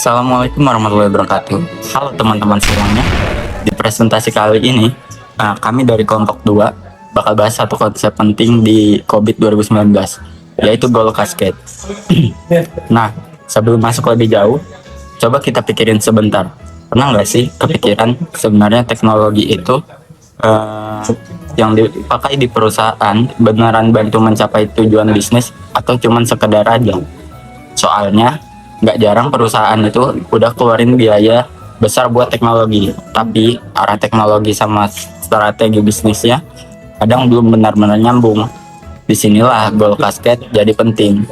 Assalamualaikum warahmatullahi wabarakatuh. Halo teman-teman semuanya. Di presentasi kali ini, kami dari kelompok 2 bakal bahas satu konsep penting di COVID 2019, yaitu goal cascade. Nah, sebelum masuk lebih jauh, coba kita pikirin sebentar. Pernah nggak sih kepikiran sebenarnya teknologi itu yang dipakai di perusahaan beneran bantu mencapai tujuan bisnis atau cuman sekedar aja? Soalnya nggak jarang perusahaan itu udah keluarin biaya besar buat teknologi, tapi arah teknologi sama strategi bisnisnya kadang belum benar-benar nyambung. Disinilah goal cascade jadi penting.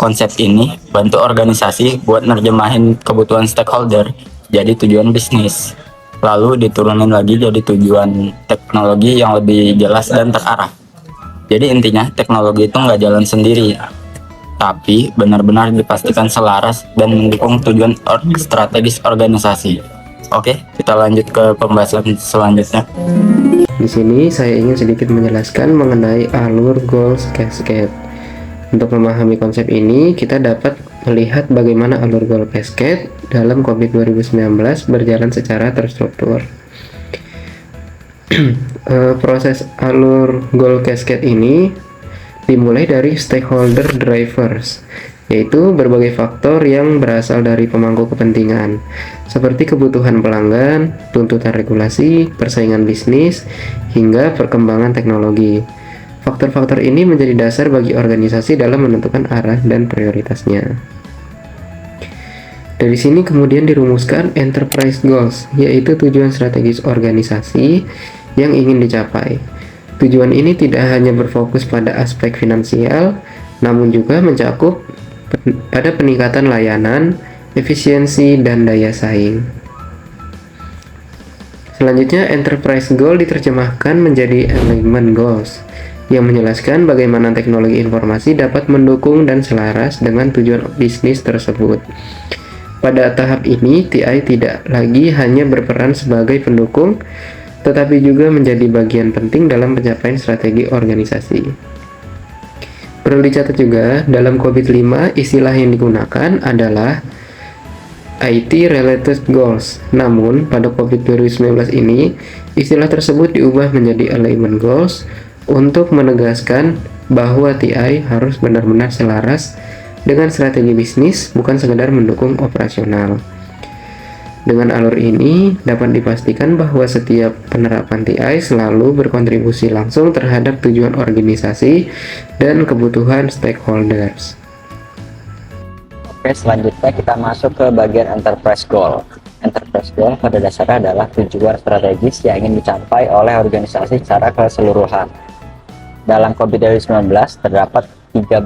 Konsep ini bantu organisasi buat nerjemahin kebutuhan stakeholder jadi tujuan bisnis, lalu diturunin lagi jadi tujuan teknologi yang lebih jelas dan terarah. Jadi intinya teknologi itu nggak jalan sendiri, tapi benar-benar dipastikan selaras dan mendukung tujuan strategis organisasi. Oke, kita lanjut ke pembahasan selanjutnya. Di sini saya ingin sedikit menjelaskan mengenai alur goals cascade. Untuk memahami konsep ini, kita dapat melihat bagaimana alur goal cascade dalam COVID 2019 berjalan secara terstruktur. Proses alur goal cascade ini dimulai dari stakeholder drivers, yaitu berbagai faktor yang berasal dari pemangku kepentingan, seperti kebutuhan pelanggan, tuntutan regulasi, persaingan bisnis, hingga perkembangan teknologi. Faktor-faktor ini menjadi dasar bagi organisasi dalam menentukan arah dan prioritasnya. Dari sini kemudian dirumuskan enterprise goals, yaitu tujuan strategis organisasi yang ingin dicapai. Tujuan ini tidak hanya berfokus pada aspek finansial, namun juga mencakup pada peningkatan layanan, efisiensi, dan daya saing. Selanjutnya, enterprise goal diterjemahkan menjadi alignment goals, yang menjelaskan bagaimana teknologi informasi dapat mendukung dan selaras dengan tujuan bisnis tersebut. Pada tahap ini, TI tidak lagi hanya berperan sebagai pendukung, tetapi juga menjadi bagian penting dalam pencapaian strategi organisasi. Perlu dicatat juga, dalam COVID-5 istilah yang digunakan adalah IT Related Goals. Namun, pada COVID 2019 ini, istilah tersebut diubah menjadi Alignment Goals untuk menegaskan bahwa TI harus benar-benar selaras dengan strategi bisnis, bukan sekedar mendukung operasional. Dengan alur ini, dapat dipastikan bahwa setiap penerapan TI selalu berkontribusi langsung terhadap tujuan organisasi dan kebutuhan stakeholders. Oke, selanjutnya kita masuk ke bagian enterprise goal. Enterprise goal pada dasarnya adalah tujuan strategis yang ingin dicapai oleh organisasi secara keseluruhan. Dalam COVID-19 terdapat 13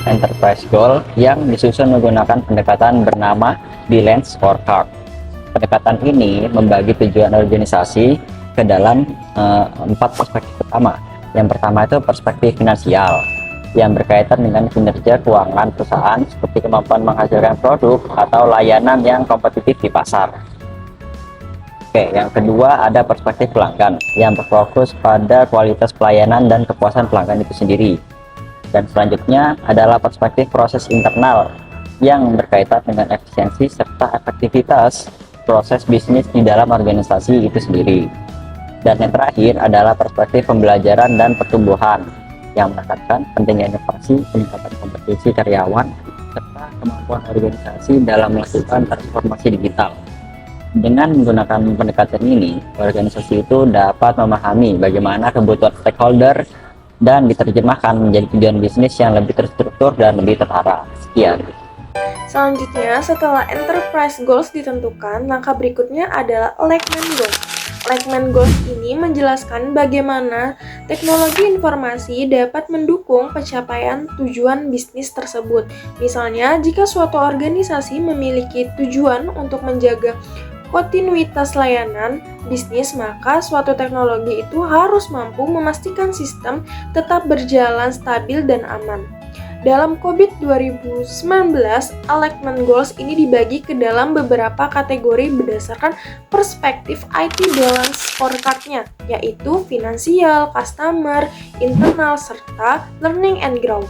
enterprise goal yang disusun menggunakan pendekatan bernama Balance Scorecard. Pendekatan ini membagi tujuan organisasi ke dalam 4 perspektif utama. Yang pertama itu perspektif finansial, yang berkaitan dengan kinerja keuangan perusahaan seperti kemampuan menghasilkan produk atau layanan yang kompetitif di pasar. Oke, yang kedua ada perspektif pelanggan, yang berfokus pada kualitas pelayanan dan kepuasan pelanggan itu sendiri. Dan selanjutnya adalah perspektif proses internal, yang berkaitan dengan efisiensi serta efektivitas proses bisnis di dalam organisasi itu sendiri. Dan yang terakhir adalah perspektif pembelajaran dan pertumbuhan, yang menekankan pentingnya inovasi, peningkatan kompetensi karyawan, serta kemampuan organisasi dalam melakukan transformasi digital. Dengan menggunakan pendekatan ini, organisasi itu dapat memahami bagaimana kebutuhan stakeholder dan diterjemahkan menjadi tujuan bisnis yang lebih terstruktur dan lebih terarah. Sekian. Selanjutnya, setelah enterprise goals ditentukan, langkah berikutnya adalah alignment goals. Alignment goals ini menjelaskan bagaimana teknologi informasi dapat mendukung pencapaian tujuan bisnis tersebut. Misalnya, jika suatu organisasi memiliki tujuan untuk menjaga kontinuitas layanan bisnis, maka suatu teknologi itu harus mampu memastikan sistem tetap berjalan stabil dan aman. Dalam COVID 2019, alignment goals ini dibagi ke dalam beberapa kategori berdasarkan perspektif IT balance scorecard-nya, yaitu finansial, customer, internal, serta learning and growth.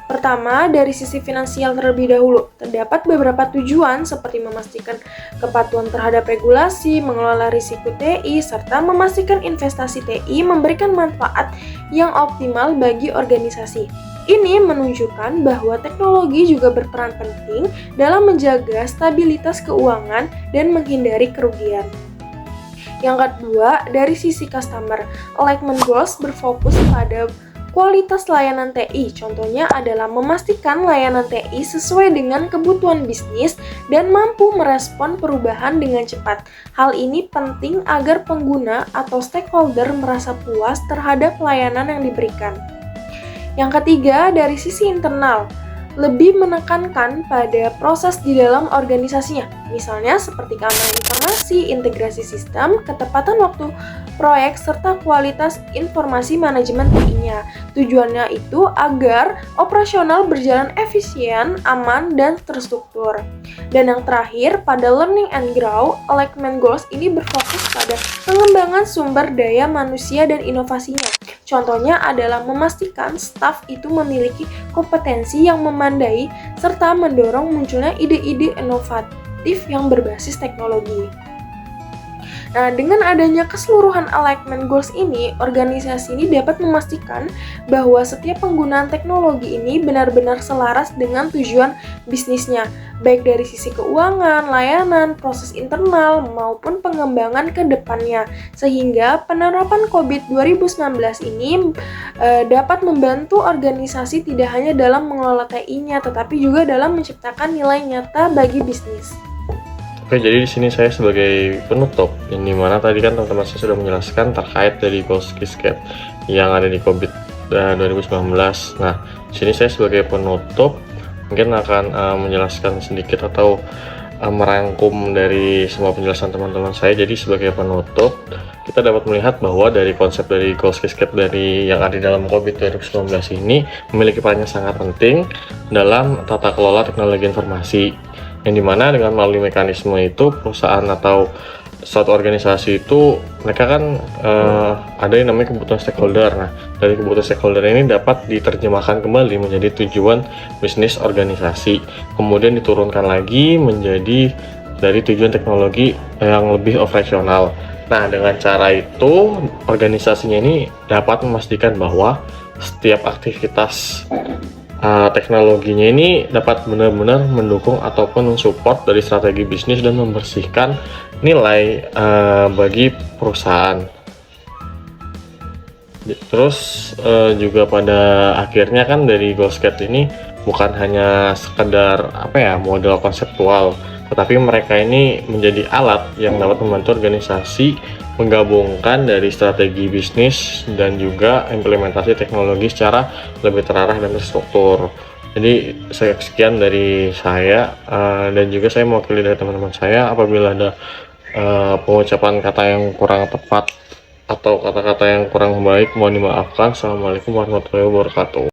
Pertama, dari sisi finansial terlebih dahulu, terdapat beberapa tujuan seperti memastikan kepatuhan terhadap regulasi, mengelola risiko TI, serta memastikan investasi TI memberikan manfaat yang optimal bagi organisasi. Ini menunjukkan bahwa teknologi juga berperan penting dalam menjaga stabilitas keuangan dan menghindari kerugian. Yang kedua, dari sisi customer, alignment goals berfokus pada kualitas layanan TI. Contohnya adalah memastikan layanan TI sesuai dengan kebutuhan bisnis dan mampu merespon perubahan dengan cepat. Hal ini penting agar pengguna atau stakeholder merasa puas terhadap layanan yang diberikan. Yang ketiga, dari sisi internal, lebih menekankan pada proses di dalam organisasinya, misalnya seperti keamanan informasi, integrasi sistem, ketepatan waktu proyek, serta kualitas informasi manajemen TI-nya. Tujuannya itu agar operasional berjalan efisien, aman, dan terstruktur. Dan yang terakhir, pada learning and grow, alignment goals ini berfokus pada pengembangan sumber daya manusia dan inovasinya. Contohnya adalah memastikan staf itu memiliki kompetensi yang memadai serta mendorong munculnya ide-ide inovatif yang berbasis teknologi. Nah, dengan adanya keseluruhan alignment goals ini, organisasi ini dapat memastikan bahwa setiap penggunaan teknologi ini benar-benar selaras dengan tujuan bisnisnya, baik dari sisi keuangan, layanan, proses internal, maupun pengembangan ke depannya. Sehingga penerapan COVID 2019 ini dapat membantu organisasi tidak hanya dalam mengelola TI-nya, tetapi juga dalam menciptakan nilai nyata bagi bisnis. Oke, jadi di sini saya sebagai penutup, yang dimana tadi kan teman-teman saya sudah menjelaskan terkait dari goals KISS yang ada di COVID 2019. Nah, di sini saya sebagai penutup mungkin akan menjelaskan sedikit atau merangkum dari semua penjelasan teman-teman saya. Jadi sebagai penutup, kita dapat melihat bahwa dari konsep dari goals KISS dari yang ada di dalam COVID 2019 ini memiliki peran yang sangat penting dalam tata kelola teknologi informasi. Yang dimana dengan melalui mekanisme itu perusahaan atau suatu organisasi itu mereka kan ada yang namanya kebutuhan stakeholder. Nah, dari kebutuhan stakeholder ini dapat diterjemahkan kembali menjadi tujuan bisnis organisasi, kemudian diturunkan lagi menjadi dari tujuan teknologi yang lebih operasional. Nah, dengan cara itu organisasinya ini dapat memastikan bahwa setiap aktivitas teknologinya ini dapat benar-benar mendukung ataupun mensupport dari strategi bisnis dan membersihkan nilai bagi perusahaan. Terus juga pada akhirnya kan dari GoalsCat ini bukan hanya sekedar model konseptual, tetapi mereka ini menjadi alat yang dapat membantu organisasi menggabungkan dari strategi bisnis dan juga implementasi teknologi secara lebih terarah dan terstruktur. Jadi sekian dari saya, dan juga saya mewakili dari teman-teman saya. Apabila ada pengucapan kata yang kurang tepat atau kata-kata yang kurang baik, mohon dimaafkan. Assalamualaikum warahmatullahi wabarakatuh.